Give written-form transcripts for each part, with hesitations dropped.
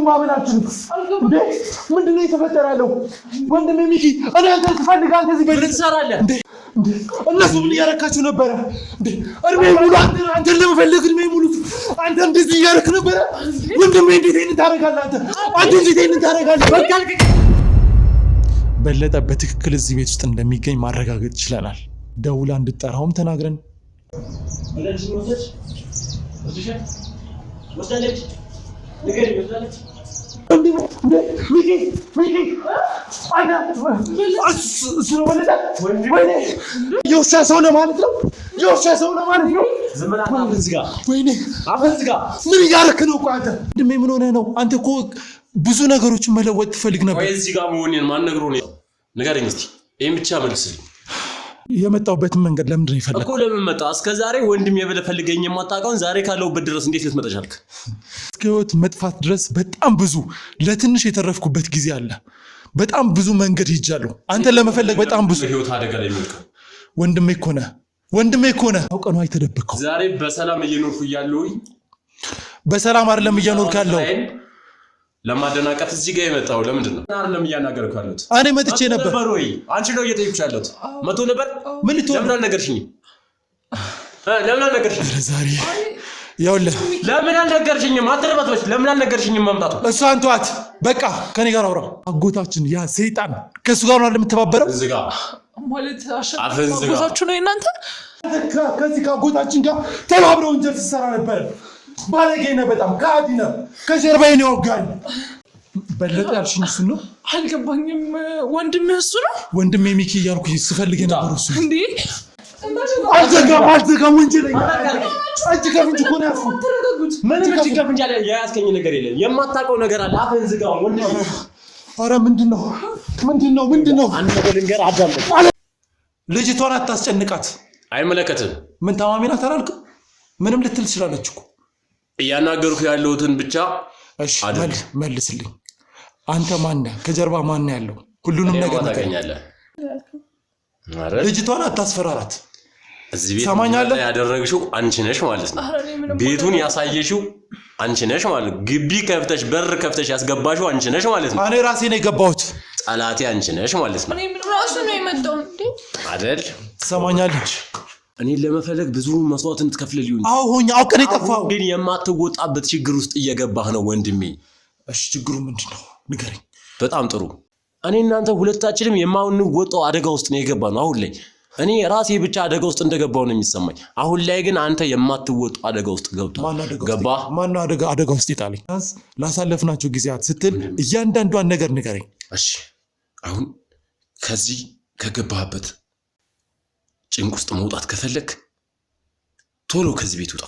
ማመናችን እንዴ ምንድነው የተፈጠረው ወንድሜ ሚኪ እኔ አንተ ትፈልጋለህ እዚህ በል ትሰራለህ እንዴ እነሱ ምን ያረካችሁ ነበር እንዴ እርሜ ሙሉ አንተ ለመፈለግ እርሜ ሙሉ አንተ እንደዚህ ያረክ ነበር ወንድሜ እንዴት አይነት ታረጋለህ አንተ እንዴት አይነት ታረጋለህ በቃ በለጠ በትክክል እዚህ ቤት ውስጥ እንደሚገኝ ማረጋገጥ ይችላል ደውላ እንድጠራውም ተናግረን ወለልሽ ወሰች ወሰለች ንገሪ ወሰለች ሚኪ አና ወይኔ የውሻ ሰው ነው ማለት ነው የውሻ ሰው ነው ማለት ነው ዝምብላ አፈንዝጋ ወይኔ አፈንዝጋ ምን ያረክ ነው አንተ ድሜ ምን ሆነ ነው አንተ እኮ ብዙ ነገሮችን መለወጥ ትፈልግ ነበር ወይ እዚህ ጋር መሆኔን ማን ነግሮ ነው ንገረኝ እስቲ ይሄን ብቻ መልስልኝ የመጣውበት መንገድ ለምን ነው ይፈልግ እኮ ለምን መጣ እስከዛሬ ወንድም የበለፈልገኝ የማታውቀውን ዛሬ ካለውበት ድረስ እንዴት ልትመጣ ቻልክ እስከውት መጥፋት ድረስ በጣም ብዙ ለትንሽ የተረፍኩበት ጊዜ አለ በጣም ብዙ መንገድ ሄጃለሁ አንተ ለመፈለግ በጣም ብዙ ህይወት አደጋ ላይ የሚልከው ወንድሜ እኮ ነህ አውቀህ ነው አይተደበከው ዛሬ በሰላም እየኖርኩ እያለሁ በሰላም አይደለም እየኖርኩ ያለው ለማደናቀፍ እዚህ ጋር የመጣው ለምንድን ነው አይደለም እያናገርኩ ያለሁት እኔ መጥቼ ነበር ወይ አንቺ ነው እየጠየቅኩሽ ያለሁት መቶ ነበር ምን ልትሆን ለምን አልነገርሽኝ ለምን አልነገርሽኝ ዛሬ ያውልህ ለምን አልነገርሽኝም አትረባትበሽ ለምን አልነገርሽኝም ማምጣቱ እሱ አንተዋት በቃ ከኔ ጋር አውራ አጎታችን ያ ሰይጣን ከሱ ጋር ነው እንደምትተባበረው እዚህ ጋር ማለት አጎታችሁ ነው እናንተ ከዚህ ከአጎታችን ጋር ተባብረው እንጀት ሲሰራ ነበር ባለጌ ነው በጣም ካዲ ነው ከጀርባዬ ነው ወጋኝ በለጠ ያልሽኝ እሱ ነው አልገባኝም ወንድሜ እሱ ነው ወንድሜ ሚኪ እያልኩ ስፈልግ ነበር እሱ እንዴ አልተጋም ወንጀለኛ አጅጋፍንጅ እኮ ነው ያልኩት ተረጋጉት ምንም አጅጋፍንጅ አለ ያያስከኝ ነገር የለም የማታውቀው ነገር አለ አፈን ዝጋው ወንድሜ ኧረ ምንድነው አንድ ነገር ልንገር አዳምጥ ልጅቷን አታስጨንቃት አይመለከትም ምን ታማሚ ናት አላልክም ምንም ልትል ትችላለች እኮ እያናገርኩ ያለሁትን ብቻ እሺ መልስልኝ አንተ ማን ነህ ከጀርባ ማን ነው ያለው ሁሉንም ነገር ታገኛለህ ልጅቷን አታስፈራራት እዚህ ቤት ያደረግሽው አንቺ ነሽ ማለት ነው ቤቱን ያሳየሽው አንቺ ነሽ ማለት ግቢ ከፍተሽ በር ከፍተሽ ያስገባሽው አንቺ ነሽ ማለት ነው እኔ ራሴ ነኝ የገባሁት ጣላቴ አንቺ ነሽ ማለት ነው እኔ ምን ራሱ ነው የመጣው እንዴ አይደል ትሰማኛለች እኔ ለመፈለግ ብዙ መስዋዕትን ትከፍልልኝ አሁን አውቀን የጠፋው ግን የማትወጣበት ችግር ውስጥ እየገባህ ነው ወንድሜ እሺ ችግሩ ምንድነው ንገረኝ በጣም ጥሩ እኔ እናንተ ሁለታችንም የማንወጣው አደጋ ውስጥ ነው የገባነው አሁን ላይ እኔ ራሴ ብቻ አደጋ ውስጥ እንደገባው ነው የሚሰማኝ አሁን ላይ ግን አንተ የማትወጣው አደጋ ውስጥ ገብቷል ገባ ማን አደጋ ውስጥ ይጣለኝ ላሳለፍናቸው ጊዜያት ስትል እያንዳንዷን ነገር ንገረኝ እሺ አሁን ከዚህ ከገባህበት ጭንቅ ውስጥ መውጣት ከፈለክ ቶሎ ከዚህ ቤት ውጣ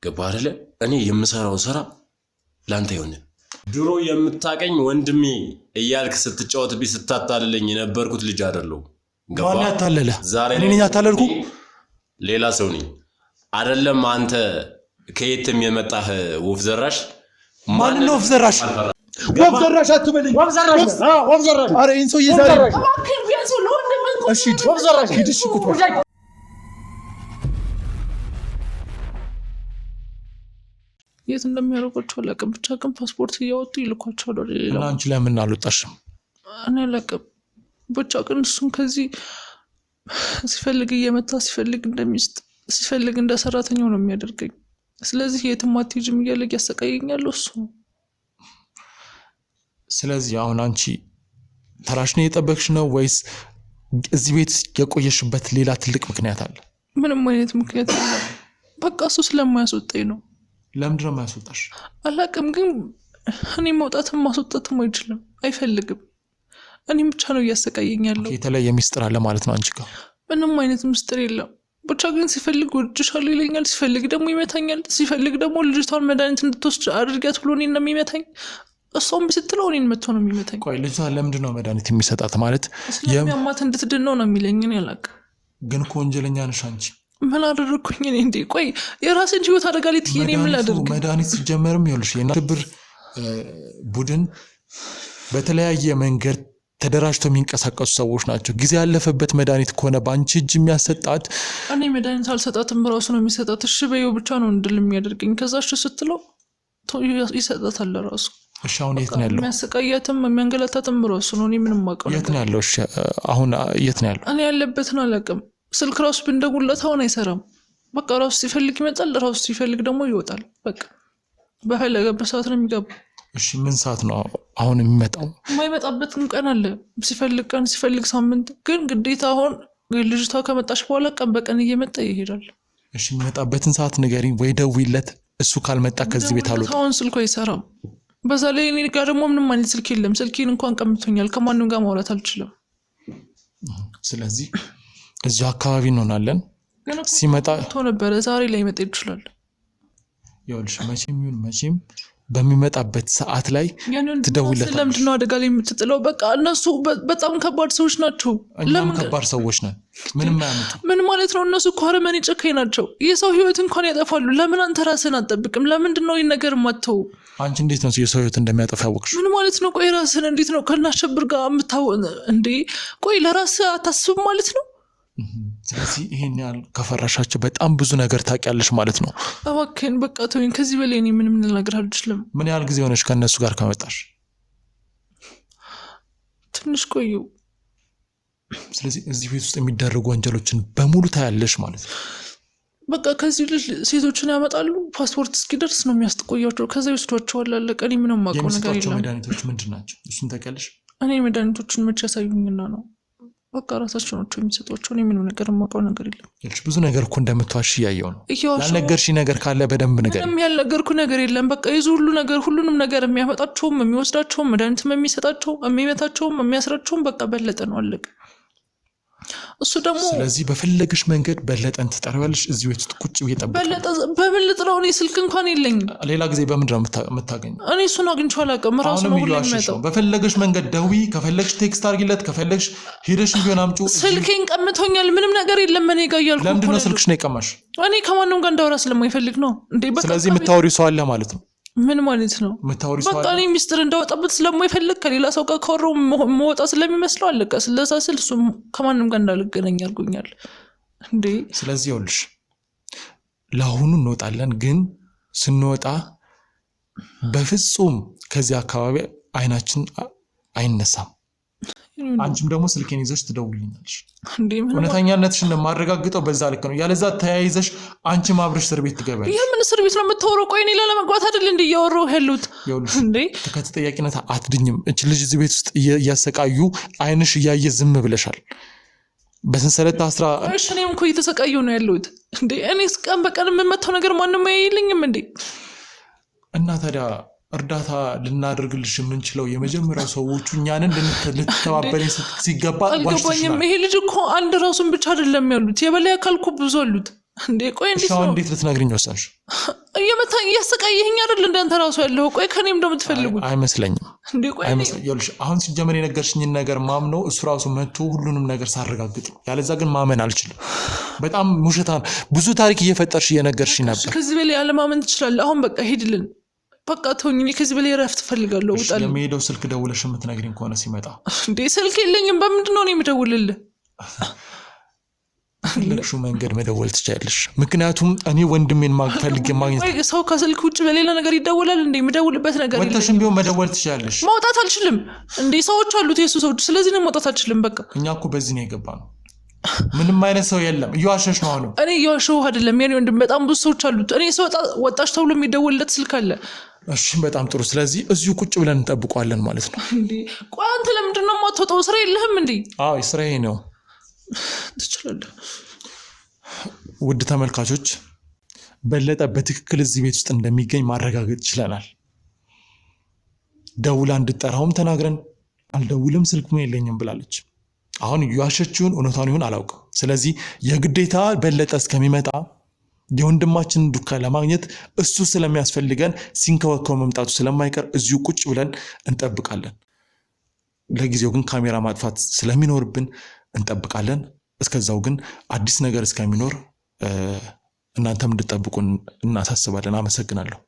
ገባህ አይደለ እኔ የምሰራው ስራ ላንተ ይሆን ድሮ የምታቀኝ ወንድሜ እያልክ ስትጫወትብኝ ስታታልለኝ የነበርኩት ልጅ አይደለሁ ገባህ ማን ያታለለ ዛሬ እኔ ነኝ ያታለልኩ ሌላ ሰው ነኝ አይደለም አንተ ከየትም የመጣህ ወፍ ዘራሽ ማን ነው ወፍ ዘራሽ ወፍ ዘራሽ አትበለኝ ወፍ ዘራሽ አረ እንሶ ይዛሪ እሺ ወፍ ዘራሽ ሂድሽ ቁጥሩ የት እንደሚያደርጓቸው አላውቅም ብቻ ግን ፓስፖርት እያወጡ ይልኳቸዋል ወደ ሌላ እና አንቺ ለምን አልወጣሽም እኔ አላውቅም ብቻ ግን እሱን ከዚህ ሲፈልግ እየመታ ሲፈልግ እንደሚስት ሲፈልግ እንደ ሰራተኛው ነው የሚያደርገኝ ስለዚህ የትም አትሄጂም እያለ ያሰቃየኛል እሱ ስለዚህ አሁን አንቺ ተራሽ ነው የጠበቅሽ ነው ወይስ እዚህ ቤት የቆየሽበት ሌላ ትልቅ ምክንያት አለ ምንም አይነት ምክንያት የለም በቃ እሱ ስለማያስወጣኝ ነው ለምንድን ነው የማያስወጣሽ አላውቅም ግን እኔ መውጣትም ማስወጣትም አይችልም አይፈልግም እኔም ብቻ ነው እያሰቃየኛለሁ የተለየ ሚስጥር አለ ማለት ነው አንቺ ጋር ምንም አይነት ሚስጥር የለም ብቻ ግን ሲፈልግ ወድሻለሁ ይለኛል ሲፈልግ ደግሞ ይመታኛል ሲፈልግ ደግሞ ልጅቷን መድኃኒት እንድትወስድ አድርጊያት ብሎ እኔን ነው የሚመታኝ እሷም ቢስትለው እኔን መጥቶ ነው የሚመታኝ ቆይ ልጅቷ ለምንድን ነው መድኃኒት የሚሰጣት ማለት የሚያማት እንድትድን ነው የሚለኝ እኔ አላውቅም ግን እኮ ወንጀለኛ ነሽ አንቺ ምን አደረኩኝ እኔ እንዴ ቆይ የራሴን ህይወት አደጋ ላይ ትየኔ ምን ላደርግ መድኃኒት ሲጀመርም ይኸውልሽ የሽብር ቡድን በተለያየ መንገድ ተደራጅተው የሚንቀሳቀሱ ሰዎች ናቸው ጊዜ ያለፈበት መድኃኒት ከሆነ ባንቺ እጅ የሚያሰጣት እኔ መድኃኒት አልሰጣትም ራሱ ነው የሚሰጣት እሺ በይው ብቻ ነው እንድል የሚያደርገኝ ከዛ እሺ ስትለው ይሰጣታል ለራሱ። እሺ አሁን የት ነው ያለው? የሚያሰቃያትም የሚያንገላታትም ራሱ ነው። እኔ ምንም ማውቀው የት ነው ያለው? እሺ አሁን የት ነው ያለው? እኔ ያለበትን አላውቅም። ስልክ ራሱ ብንደውልለት አሁን አይሰራም። በቃ ራሱ ሲፈልግ ይመጣል፣ ራሱ ሲፈልግ ደግሞ ይወጣል። በቃ በፈለገበት ሰዓት ነው የሚገባው። እሺ ምን ሰዓት ነው አሁን የሚመጣው? የማይመጣበትም ቀን አለ። ሲፈልግ ቀን፣ ሲፈልግ ሳምንት። ግን ግዴታ አሁን ልጅቷ ከመጣች በኋላ ቀን በቀን እየመጣ ይሄዳል። እሺ የሚመጣበትን ሰዓት ንገሪኝ ወይ ደውይለት። እሱ ካልመጣ ከዚህ ቤት አልወጣም። አሁን ስልኩ አይሰራም። በዛ ላይ እኔ ጋር ደግሞ ምንም አይነት ስልክ የለም። ስልኬን እንኳን ቀምቶኛል። ከማንም ጋር ማውራት አልችልም። ስለዚህ እዚሁ አካባቢ እንሆናለን። ሲመጣ ነበረ ዛሬ ላይ መጣ ይችላል። ይኸውልሽ መቼም ይሁን መቼም በሚመጣበት ሰዓት ላይ ትደውልለታለሽ። ለምንድን ነው አደጋ ላይ የምትጥለው? በቃ እነሱ በጣም ከባድ ሰዎች ናቸው። እኛም ከባድ ሰዎች ነን። ምንም አያመጡ። ምን ማለት ነው? እነሱ እኮ አረመኔ ጨካኝ ናቸው። የሰው ህይወት እንኳን ያጠፋሉ። ለምን አንተ ራስህን አትጠብቅም? ለምንድን ነው ይህን ነገር የማትተው? አንቺ እንዴት ነው የሰው ህይወት እንደሚያጠፋ ያወቅሽው? ምን ማለት ነው? ቆይ ራስህን እንዴት ነው ከናሸብር ጋር እንዴ? ቆይ ለራስህ አታስብም ማለት ነው? ስለዚህ ይሄን ያህል ከፈራሻቸው በጣም ብዙ ነገር ታውቂያለሽ ማለት ነው። እባክህን በቃ ተወኝ። ከዚህ በላይ እኔ ምንም ልነግርህ አልችልም። ምን ያህል ጊዜ ሆነሽ ከእነሱ ጋር ከመጣሽ? ትንሽ ቆዩ። ስለዚህ እዚህ ቤት ውስጥ የሚደረጉ ወንጀሎችን በሙሉ ታያለሽ ማለት ነው። በቃ ከዚህ ልጅ ሴቶችን ያመጣሉ። ፓስፖርት እስኪደርስ ነው የሚያስቆያቸው። ከዛ ይወስዷቸዋል። አለቀ። እኔ ምንም የማውቀው ነገር የለም። መድኃኒቶች ምንድን ናቸው? እሱን ታውቂያለሽ? እኔ መድኃኒቶችን መቼ ያሳዩኝና ነው? በቃ ራሳቸው ናቸው የሚሰጧቸው። እኔ ምንም ነገር የማውቀው ነገር የለም። ብዙ ነገር እኮ እንደምትዋሽ እያየው ነው። ያልነገርሽኝ ነገር ካለ በደንብ ነገር። ምንም ያልነገርኩ ነገር የለም። በቃ የዙ ሁሉ ነገር ሁሉንም ነገር የሚያመጣቸውም የሚወስዳቸውም መድኃኒትም የሚሰጣቸው የሚመታቸውም የሚያስራቸውም በቃ በለጠ ነው። አለቀ። እሱ ደግሞ ስለዚህ በፈለግሽ መንገድ በለጠን ትጠሪዋለሽ። እዚህ ቤት ውስጥ ቁጭ ብዬ ጠብቃለሁ። በለጠ በምን ልጥራው? እኔ ስልክ እንኳን የለኝም። ሌላ ጊዜ በምንድን ነው የምታገኘው? እኔ እሱን አግኝቼው አላውቅም። ራሱ ነው ሁሉ የሚመጣው። በፈለግሽ መንገድ ደውዪ፣ ከፈለግሽ ቴክስት አድርጊለት፣ ከፈለግሽ ሄደሽ ቢሆን አምጪው። ስልኬን ቀምቶኛል። ምንም ነገር የለም እኔ ጋር እያልኩ። ለምንድን ነው ስልክሽ ነው የቀማሽ? እኔ ከማንም ጋር እንዳወራ ስለማይፈልግ ነው እንዴ? በቃ ስለዚህ የምታወሪው ሰው አለ ማለት ነው። ምን ማለት ነው? በቃ እኔ ሚስጥር እንዳወጣበት ስለማይፈልግ ከሌላ ሰው ጋር ካወራው መወጣ ስለሚመስለው አለቀ። ስለዛ ስል እሱ ከማንም ጋር እንዳልገናኝ አድርጎኛል እንዴ። ስለዚህ ይኸውልሽ ለአሁኑ እንወጣለን፣ ግን ስንወጣ በፍጹም ከዚህ አካባቢ አይናችን አይነሳም። አንቺም ደግሞ ስልኬን ይዘሽ ትደውልኛለሽ። እውነተኛነትሽን እንደማረጋግጠው በዛ ልክ ነው። ያለዛ ተያይዘሽ አንቺም አብረሽ እስር ቤት ትገቢያለሽ። የምን እስር ቤት ነው የምታወራው? ቆይ እኔ ለመግባት አይደል እንዴ እያወራሁ ያለሁት እንዴ? ከተጠያቂነት አትድኝም። እቺ ልጅ እዚህ ቤት ውስጥ እያሰቃዩ አይንሽ እያየ ዝም ብለሻል። በሰንሰለት ታስራ። እሺ እኔም እኮ እየተሰቃየሁ ነው ያለሁት እንዴ። እኔ ቀን በቀን የምመታው ነገር ማንም አይልኝም እንዴ? እና ታዲያ እርዳታ ልናደርግልሽ የምንችለው የመጀመሪያው ሰዎቹ እኛንን ልትተባበረኝ ሲገባ አልገባኝም። ይሄ ልጅ እኮ አንድ ራሱን ብቻ አይደለም ያሉት፣ የበላይ አካል እኮ ብዙ አሉት እንዴ። ቆይ እንዴት ልትነግሪኝ ወሰንሽ? እያሰቃየኸኝ አይደል እንዳንተ ራሱ ያለው። ቆይ ከኔም እንደምትፈልጉት አይመስለኝም እንዴ። ቆይ ይኸውልሽ አሁን ሲጀመር የነገርሽኝን ነገር ማምነው እሱ ራሱ መጥቶ ሁሉንም ነገር ሳረጋግጥ ነው። ያለዛ ግን ማመን አልችልም። በጣም ውሸታን ብዙ ታሪክ እየፈጠርሽ እየነገርሽኝ ነበር። ከዚህ በላይ አለማመን ትችላለህ። አሁን በቃ ሄድልን። በቃ ተውኝ። እኔ ከዚህ በላይ ረፍት ፈልጋለሁ። ውጣልኝ። የሚሄደው ስልክ ደውለሽ የምትነግሪኝ ከሆነ ሲመጣ እንዴ። ስልክ የለኝም። በምንድን ነው እኔ የምደውልልህ? ፈለግሽው መንገድ መደወል ትችያለሽ። ምክንያቱም እኔ ወንድሜን ፈልጌ ማግኘት። ሰው ከስልክ ውጭ በሌላ ነገር ይደውላል እንዴ? የምደውልበት ነገር የለም። ወጥተሽም ቢሆን መደወል ትችያለሽ። መውጣት አልችልም እንዴ? ሰዎች አሉት የሱ ሰዎች። ስለዚህ ነው መውጣት አልችልም። በቃ እኛ እኮ በዚህ ነው የገባነው። ምንም አይነት ሰው የለም። እየዋሸሽ ነው አሁን። እኔ እየዋሸሁ አይደለም። የኔ ወንድም በጣም ብዙ ሰዎች አሉት። እኔ ሰው ወጣሽ ተብሎ የሚደወልለት ስልክ አለ። እሺ በጣም ጥሩ። ስለዚህ እዚሁ ቁጭ ብለን እንጠብቀዋለን ማለት ነው እንዴ። ቆይ አንተ ለምንድን ነው የማትወጣው? ስራ የለህም እንዴ? አዎ ስራዬ ነው። ትችላለህ። ውድ ተመልካቾች በለጠ በትክክል እዚህ ቤት ውስጥ እንደሚገኝ ማረጋገጥ ችለናል። ደውላ እንድጠራውም ተናግረን አልደውልም ስልኩም የለኝም ብላለች። አሁን ያሸችውን እውነታውን ይሁን አላውቅም። ስለዚህ የግዴታ በለጠ እስከሚመጣ የወንድማችንን ዱካ ለማግኘት እሱ ስለሚያስፈልገን ሲንከወከው መምጣቱ ስለማይቀር እዚሁ ቁጭ ብለን እንጠብቃለን። ለጊዜው ግን ካሜራ ማጥፋት ስለሚኖርብን እንጠብቃለን። እስከዛው ግን አዲስ ነገር እስከሚኖር እናንተም እንድትጠብቁን እናሳስባለን። አመሰግናለሁ።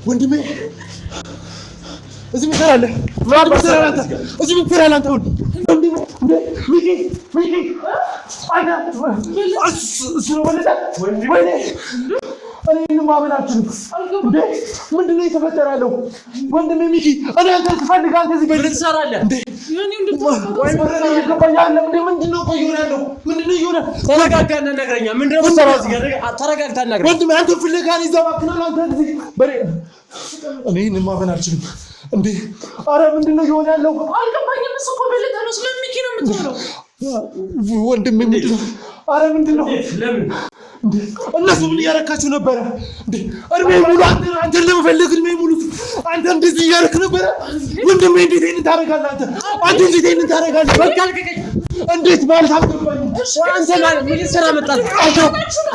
ወንድሜ እዚህ ምን ትሰራለህ? እዚህ ምን ትሰራለህ አንተ? ወንድሜ ሚኪ እኔን ማመን አልችልም። ምንድን ነው የተፈጠረ ያለው? ወንድሜ ሚኪ እኔ አንተን ስፈልግ አንተ እዚህ በል ትሰራለህ እንዴ? ምንድን ነው ቆይ ያለው? ምንድን ነው እየሆነ? ተረጋጋና ነግረኛ። ምንድን ነው የምትሰራው እዚህ ጋር? ተረጋግታ ነግረኛ። ወንድሜ አንተ ፍለጋ ነው ይዘባክናል። አንተ እዚህ በል እኔን ማመን አልችልም እንዴ? ኧረ ምንድን ነው እየሆነ ያለው? አልገባኝም። እሱ እኮ በለጠ ነው። ስለ ሚኪ ነው የምትሆነው ወንድሜ። ምንድን ነው? ኧረ ምንድን ነው? ለምን እነሱ ምን እያረካችሁ ነበረ? እድሜ ሙሉ አንተን ለመፈለግ እድሜ ሙሉ አንተ እንደዚህ እያረክ ነበረ? ወንድሜ እንዴት ይሄንን ታደርጋለህ? አንተ እንዴት ይሄንን ታደርጋለህ? በቃ አልቀቀኝ። እንዴት ማለት አልገባኝም። አንተ ማለት ምን ስራ መጣህ? አንተ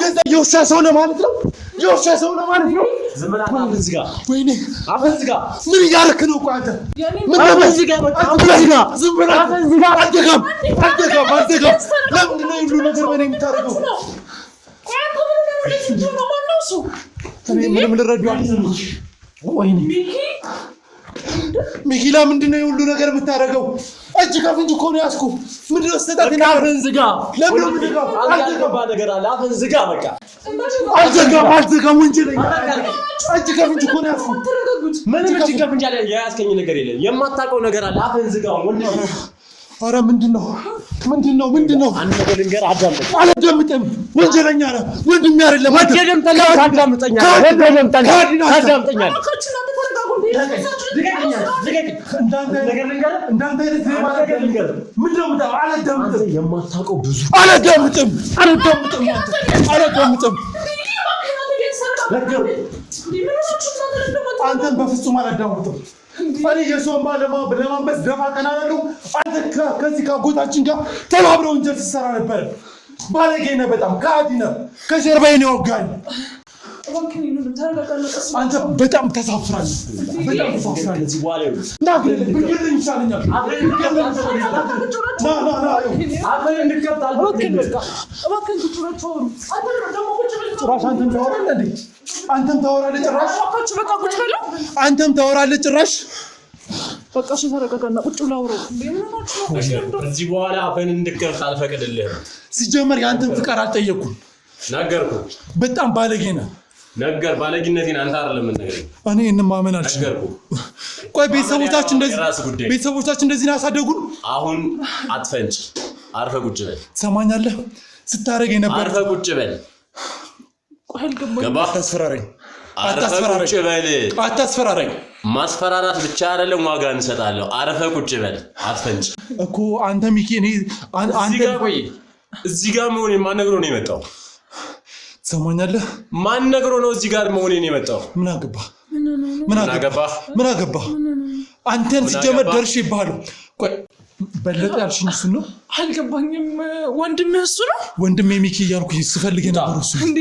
ገዛ የውሻ ሰው ነህ ማለት ነው? የውሻ ሰው ነህ ማለት ነው? ዝም ብለህ አፈን ዝጋ። ወይኔ አፈን ዝጋ። ምን እያረክ ነው? ቆይ አንተ ምን አፈን ዝጋ። ዝም ብለህ አፈን ዝጋ። አትገባም። ለምንድን ነው ሁሉ ነገር በእኔ የምታደርገው? ምንም ልረዳው አልችልም። ወይኔ ሚኪ ለምንድን ነው ሁሉ ነገር የምታደርገው? እጅ ከፍንጅ እኮ ነው ያዝኩህ። ምንድን ነው ስተት? አፈን ዝጋ። ለምን ዝጋ? አልገባ ነገር አለ። አፈን ዝጋ። በቃ አልዘጋም። ወንጀለኛ እጅ ከፍንጅ እኮ ነው ያዝኩህ። ምንም እጅ ከፍንጅ አለ። የያዝከኝ ነገር የለም። የማታውቀው ነገር አለ። አፈን ዝጋ ወንድሜ። ኧረ ምንድን ነው? አንድ ነገር ልንገርህ፣ አዳምጠኝ። አላዳምጥም። ወንጀለኛ ነህ። ወንድሜ አይደለም። የማታውቀው ብዙ አላዳምጥም። አንተን በፍጹም አላዳምጥም። እኔ የሰውን ለማንበስ ደፋ ቀና እላለሁ። አንተ ከዚህ ከአጎታችን ጋር ተባብረው ወንጀል ስትሰራ ነበር። ባለጌ ነህ፣ በጣም ከሃዲ ነህ። ከጀርባዬ ነው የወጋኝ። አንተ በጣም ተሳፍራለህ። ብትገለኝ ይሻለኛል። ጭራሽ አንተም ታወራለህ ጭራሽ። በቃ እሺ ተረጋጋና ቁጭ ብለህ አውራው። ከዚህ በኋላ አፈን እንድትከፍት አልፈቅድልህም። ሲጀመር የአንተን ፍቃድ አልጠየኩም። ነገርኩህ። በጣም ባለጌ ነህ። ባለጌነቴን አንተ አይደለም የምትነግረኝ። እኔ ማመን አልችልም። ቆይ ቤተሰቦቻችን እንደዚህ ነው ያሳደጉን። አሁን አትፈንጭ። አርፈህ ቁጭ በል። ትሰማኛለህ? ስታረግ የነበረ አርፈህ ቁጭ በል። ቆይ አልገባኝም። ገባህ? አታስፈራረኝ። ማስፈራራት ብቻ አይደለም፣ ዋጋ እንሰጣለሁ። አርፈህ ቁጭ በል። አትፈንጭ እኮ አንተ ሚኪ። እዚህ ጋር መሆኔ ማን ነግሮ ነው የመጣው? ትሰማኛለህ? ማን ነግሮ ነው እዚህ ጋር መሆኔን የመጣው? ምን አገባህ? አንተን ሲጀመር ደርሼብሃለሁ። ቆይ በለጠ ያልሽኝ እሱን ነው? አልገባኝም። ወንድሜ እሱ ነው? ወንድሜ ሚኪ እያልኩ ስፈልግ የነበረው እሱ እንዴ?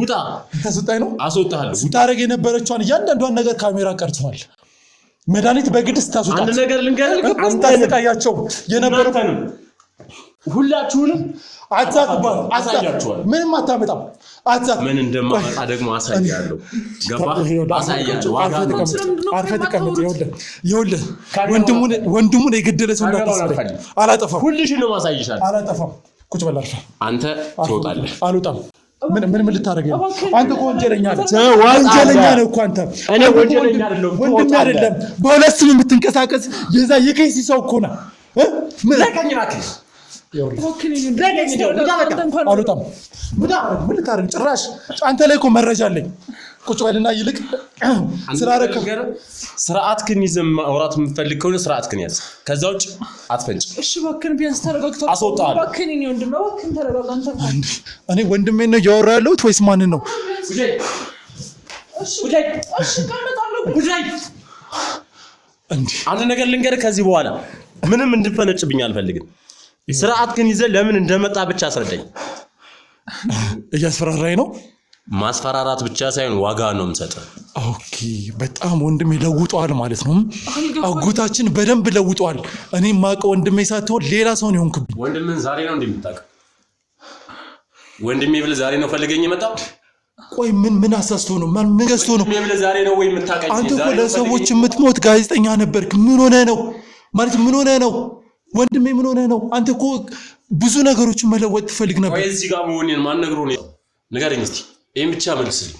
ውጣ ተሰጣይ ነው አስወጣለሁ ስታረግ የነበረችዋን እያንዳንዷን ነገር ካሜራ ቀርጿል መድኃኒት በግድ ስታስወጣ አንድ ነገር ልንገርህ አንታስቃያቸው የነበረው ሁላችሁንም አጻጥባል አሳያችኋል ምንም አታመጣም አጻጥ ምን እንደማመጣ ደግሞ አሳያለሁ ገባ አሳያችሁ አርፈ ተቀመጥ ይኸውልህ ወንድሙን የገደለ ሰው እንዳታስበኝ አላጠፋም ሁልሽን ነው ማሳይሻል አላጠፋም ቁጭ በል አርፈ አንተ ትወጣለህ አልወጣም ምን ልታረገኝ ነው አንተ እኮ ወንጀለኛ ነህ እኮ አንተ እኔ ወንጀለኛ አይደለም ወንድም አይደለም በሁለት ስም የምትንቀሳቀስ የዛ የከይሲ ሰው እኮ ነህ ለቀኝ እባክህ አልወጣም ምን ልታረግ ጭራሽ አንተ ላይ እኮ መረጃ አለኝ ቁጭ በልና ይልቅ ስራረከው ስርዓትክን ይዘህ ማውራት የምትፈልግ ከሆነ ስርዓትክን ያዝ ከዛ ውጭ አትፈንጭ እሺ እባክህን ቢያንስ ተረጋግተህ አስወጣለሁ እባክህን እኔ ወንድም ነው እባክህን ተረጋጋ አንተ እኔ ወንድሜን ነው እያወራ ያለሁት ወይስ ማንን ነው አንድ ነገር ልንገርህ ከዚህ በኋላ ምንም እንድፈነጭብኝ አልፈልግም ስርዓትክን ይዘህ ለምን እንደመጣ ብቻ አስረዳኝ እያስፈራራኝ ነው ማስፈራራት ብቻ ሳይሆን ዋጋ ነው የምሰጠው ኦኬ በጣም ወንድሜ ለውጧል ማለት ነው አጎታችን በደንብ ለውጧል እኔ ማቀው ወንድሜ ሳትሆን ሌላ ሰው ነው የሆንክብኝ ወንድምህን ዛሬ ነው እንደምታውቀው ወንድሜ ብለህ ዛሬ ነው ፈልገኝ የመጣው ቆይ ምን አሳስቶ ነው ምን ገዝቶ ነው ወንድሜ ብለህ ዛሬ ነው ወይ የምታውቀኝ አንተ እኮ ለሰዎች የምትሞት ጋዜጠኛ ነበርክ ምን ሆነ ነው ማለት ምን ሆነ ነው ወንድሜ ምን ሆነ ነው አንተ እኮ ብዙ ነገሮችን መለወጥ ትፈልግ ነበር ወይ እዚህ ጋር መሆኔን ማን ነግሮ ነው ንገረኝ እስቲ ይሄን ብቻ መልስልኝ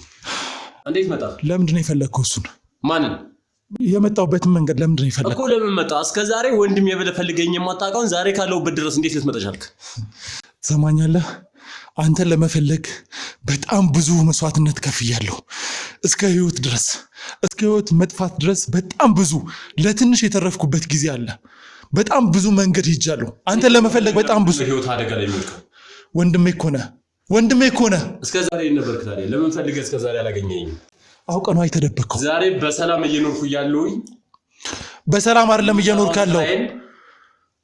እንዴት መጣ ለምንድን ነው የፈለግከው እሱን ማንን የመጣውበትን መንገድ ለምንድን ነው የፈለግከው እኮ ለምን መጣ እስከ ዛሬ ወንድሜ ብለህ ፈልገኝ የማታውቀውን ዛሬ ካለውበት ድረስ እንዴት ልትመጣ ቻልክ ትሰማኛለህ አንተን ለመፈለግ በጣም ብዙ መስዋዕትነት ከፍያለሁ እስከ ህይወት መጥፋት ድረስ በጣም ብዙ ለትንሽ የተረፍኩበት ጊዜ አለ በጣም ብዙ መንገድ ሄጃለሁ አንተን ለመፈለግ በጣም ብዙ ህይወት አደጋ ላይ የሚወድቀው ወንድሜ እኮ ነህ እስከ ዛሬ ነበርክ ታዲያ ለምን ፈልገህ እስከ ዛሬ አላገኘኝም አውቀህ ነው አይተደበከው ዛሬ በሰላም እየኖርኩ ያለሁኝ በሰላም አይደለም እየኖርክ ያለው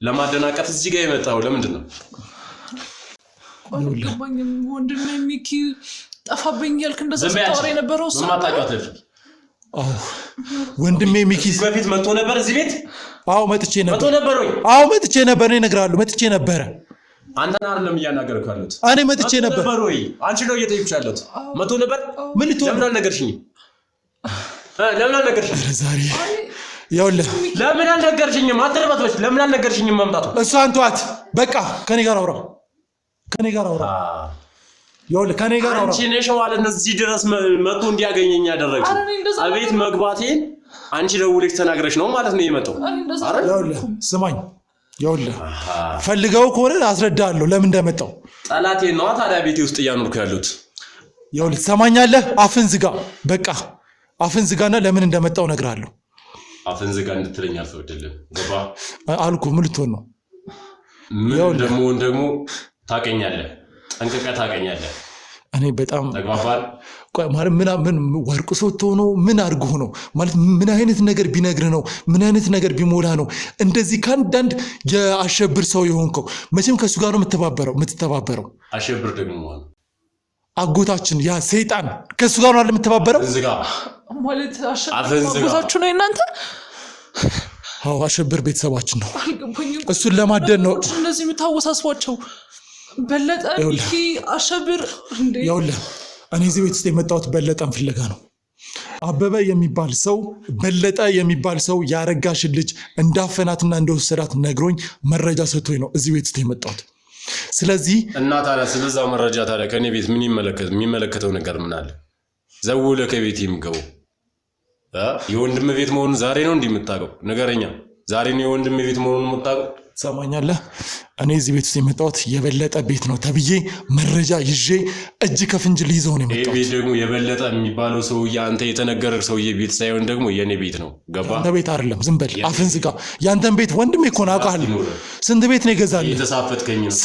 ለማደናቀፍ እዚህ ጋር የመጣው ለምንድን ነው ወንድሜ ሚኪ ጠፋብኝ ያልክ እንደዛ ስታወራ የነበረው እሱ ወንድሜ ሚኪ በፊት መጥቶ ነበር እዚህ ቤት አዎ መጥቼ ነበር እኔ እነግርሃለሁ መጥቼ ነበር አንተን አይደለም እያናገርኩ ያለሁት እኔ መጥቼ ነበር ወይ አንቺ ነው እየጠየቅሽ ያለሁት መጥቶ ነበር ምን ልትሆን ለምን አልነገርሽኝም ለምን አልነገርሽኝም ዛሬ ይኸውልህ ለምን አልነገርሽኝም አትርበትበሽ ለምን አልነገርሽኝም መምጣቱ እሱ አንተዋት በቃ ከኔ ጋር አውራ ይኸውልህ ከኔ ጋር አውራ አንቺ ነሽ ማለት ነው እዚህ ድረስ መጥቶ እንዲያገኘኝ ያደረግሽ አቤት መግባቴን አንቺ ደውለሽ ተናግረሽ ነው ማለት ነው የመጣው ይኸውልህ ስማኝ ይኸውልህ ፈልገው ከሆነ አስረዳለሁ ለምን እንደመጣው ጠላቴ ነው ታዲያ ቤቴ ውስጥ እያኖርኩ ያሉት ይኸውልህ ትሰማኛለህ አፍን ዝጋ በቃ አፍን ዝጋና ለምን እንደመጣው እነግርሃለሁ አፍን ዝጋ እንድትለኝ አልፈቅድልም ገባ አልኩ ምን ልትሆን ነው ምን ደግሞ ታቀኛለህ ጠንቅቀህ ታቀኛለህ እኔ በጣም ተግባባን ማለት ምን ወርቁ ሰጥቶ ነው ምን አድርጎ ነው ማለት ምን አይነት ነገር ቢነግር ነው ምን አይነት ነገር ቢሞላ ነው እንደዚህ ከአንዳንድ የአሸብር ሰው የሆንከው መቼም ከሱ ጋር ነው የምትተባበረው አሸብር ደግሞ አጎታችን ያ ሰይጣን ከሱ ጋር ነው አይደል የምትተባበረው ዝጋ ማለት አጎታችሁ ነው እናንተ አዎ አሸብር ቤተሰባችን ነው እሱን ለማደን ነው እንደዚህ የምታወሳስቧቸው በለጠ ሚኪ አሸብር እንዴ ይኸውልህ እኔ እዚህ ቤት ውስጥ የመጣሁት በለጠን ፍለጋ ነው አበበ የሚባል ሰው ያረጋሽን ልጅ እንዳፈናትና እንደወሰዳት ነግሮኝ መረጃ ሰጥቶኝ ነው እዚህ ቤት ውስጥ የመጣሁት ስለዚህ እና ታዲያ ስለዛ መረጃ ታዲያ ከኔ ቤት ምን የሚመለከተው ነገር ምን አለ ዘውለ ከቤት የሚገቡ የወንድም ቤት መሆኑን ዛሬ ነው እንደምታውቀው ነገረኛ ዛሬ ነው የወንድም ቤት መሆኑን የምታውቀው ሰማኛለህ እኔ እዚህ ቤት ውስጥ የመጣሁት የበለጠ ቤት ነው ተብዬ መረጃ ይዤ እጅ ከፍንጅ ልይዘው ነው የመጣሁት ቤት ደግሞ የበለጠ የሚባለው ሰውዬ አንተ የተነገረህ ሰውዬ ቤት ሳይሆን ደግሞ የኔ ቤት ነው ገባ አንተ ቤት አይደለም ዝም በል አፍን ዝጋ ያንተን ቤት ወንድሜ እኮ ነው አውቃለሁ ስንት ቤት ነው የገዛልህ የተሳፈጥከኝ ነው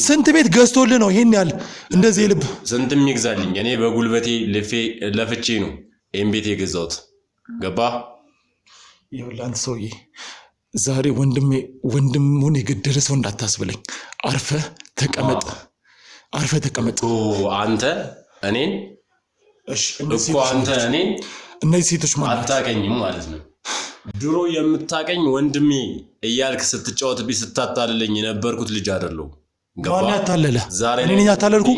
ስንት ቤት ገዝቶልህ ነው ይሄን ያህል እንደዚህ ልብ ስንትም ይግዛልኝ እኔ በጉልበቴ ለፍቼ ነው ይሄን ቤት የገዛሁት ገባ ይኸውልህ አንተ ሰውዬ ዛሬ ወንድሙን የገደለ ሰው እንዳታስብለኝ አርፈህ ተቀመጥ አርፈ ተቀመጥ አንተ እኔን እሺ እኮ አንተ እኔን እነዚህ ሴቶች ማለት አታቀኝም ማለት ነው ድሮ የምታቀኝ ወንድሜ እያልክ ስትጫወትብኝ ስታታልለኝ የነበርኩት ልጅ አይደለሁ ማን ያታለለ እኔ ነኝ ያታለልኩ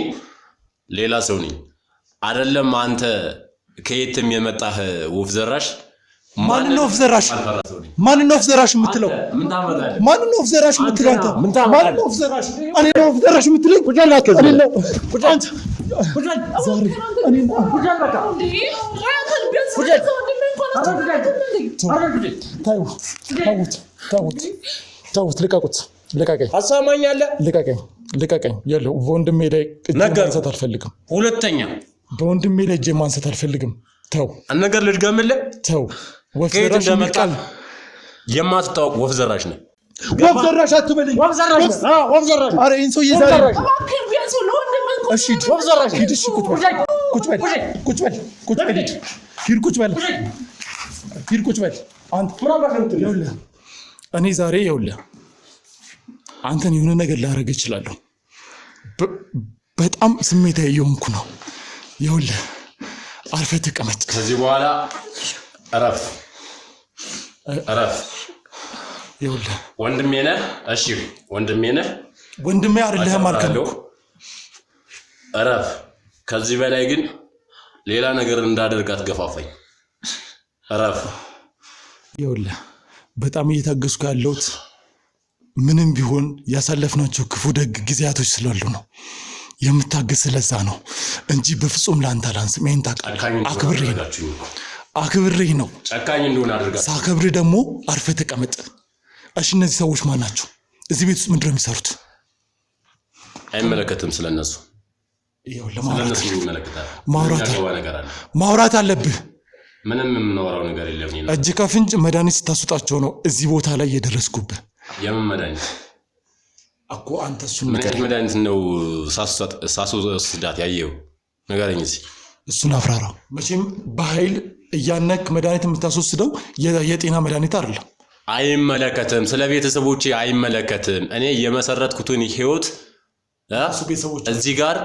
ሌላ ሰው ነኝ አይደለም አንተ ከየትም የመጣህ ወፍ ዘራሽ ማን ነው ወፍ ዘራሽ ማን ነው ወፍ ዘራሽ የምትለው ምን ታመጣለህ ማን ነው ወፍ ዘራሽ የምትለው አንተ ማን ነው ወፍ ዘራሽ እኔ ነው ወፍ ዘራሽ የምትለኝ ቁጫላ ከዚህ እኔ ነው ቁጫንት ቁጫን ዛሬ እኔ ነው ቁጫን በቃ ታውት ልቀቀኝ አሳማኛለህ ልቀቀኝ ያለው ወንድሜ ላይ እጄ ማንሳት አልፈልግም ሁለተኛ በወንድሜ ላይ እጄ ማንሳት አልፈልግም ተው ነገር ልድገምልህ ተው ወፍ ዘራሽ የሚቃል የማትታወቅ ወፍ ዘራሽ ነህ ወፍ ዘራሽ አትበለኝ ወፍ ዘራሽ ኧረ ይሄን ሰው ይዛል እሺ ወፍ ዘራሽ ሂድ እሺ ቁጭ በል ሂድ ቁጭ በል አንተ ይኸውልህ እኔ ዛሬ ይኸውልህ አንተን የሆነ ነገር ላደርግ እችላለሁ በጣም ስሜታዊ እየሆንኩ ነው ይኸውልህ አርፈህ ተቀመጥ ከዚህ በኋላ እረፍ ይኸውልህ ወንድሜ ነህ እሺ ወንድሜ አይደለህም አልከኝ እረፍ ከዚህ በላይ ግን ሌላ ነገር እንዳደርግ አትገፋፋኝ እረፍ ይኸውልህ በጣም እየታገስኩ ያለሁት ምንም ቢሆን ያሳለፍናቸው ክፉ ደግ ጊዜያቶች ስላሉ ነው የምታገስ ስለዛ ነው እንጂ በፍጹም ላንተ አላንስም ይሄን ታውቃለህ አክብሬህ ነው ጨካኝ እንደሆነ አድርጋለሁ ሳከብርህ ደግሞ አርፈህ ተቀመጥ እሺ እነዚህ ሰዎች ማን ናቸው እዚህ ቤት ውስጥ ምንድን ነው የሚሰሩት አይመለከትም ስለነሱ ማውራት አለብህ ምንም የምናወራው ነገር የለም እጅ ከፍንጅ መድኃኒት ስታስወጣቸው ነው እዚህ ቦታ ላይ የደረስኩብህ የምን መድኃኒት እኮ አንተ እሱን መድኃኒት ነው ሳስወስዳት ያየው ንገረኝ እሱን አፍራራው መቼም በኃይል እያነክ መድኃኒት የምታስወስደው የጤና መድኃኒት አይደለም አይመለከትም ስለ ቤተሰቦቼ አይመለከትም እኔ የመሰረትኩትን ህይወት እዚህ ጋር